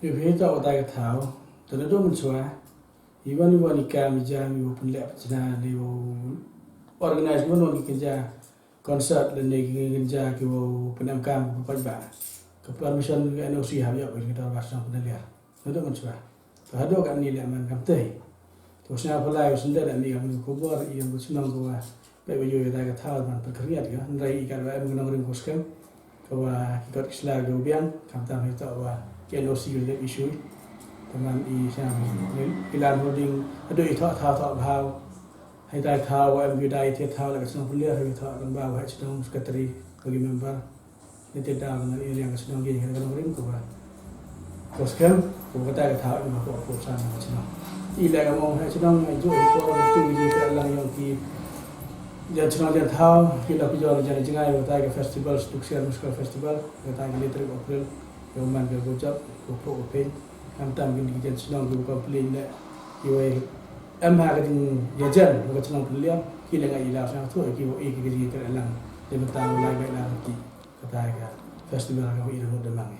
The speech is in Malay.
Bibita o tayo tao, tanado man suwa, iwan ni kami jam yu penlep cina ni organize mo ni kerja concert dan ni kerja ki penamkam pajba ke permission NOC habis apa kita bahasa pendelia tanado man suwa tanado kan ni leman kam teh terus na pala sunda dan ni kami kubur yang bersenang gua baik baju tayo tao man perkeriat ya ndai ikan wa mengenang ring koskem kawa kita islah gobian kam tam itu wa NOC le isu teman i sang ilan holding ado i tha bhau hai dai tha wa em dai the tha la sang pulia hai tha kan ba hai chong secretary bagi member ni te da na i yang sedang gi kan ring ko ba koskem ko kata tha ma ko san na chong i la ga mong hai chong ai jo ko tu ji ka lang yang ki dan chong dan tha ki la pi jo jan jingai wa ta ga festival Stuxia Musical Festival ga ta gi 3 April yang man ke bocap ko open kam tam gini jan senang ko komplain le kiwe am ha gading yajan ko senang beliau kila ngai ila sa tu ki wo e ki ji ter lang de ta la ga la ki kata ga festival ga ira ho de mangi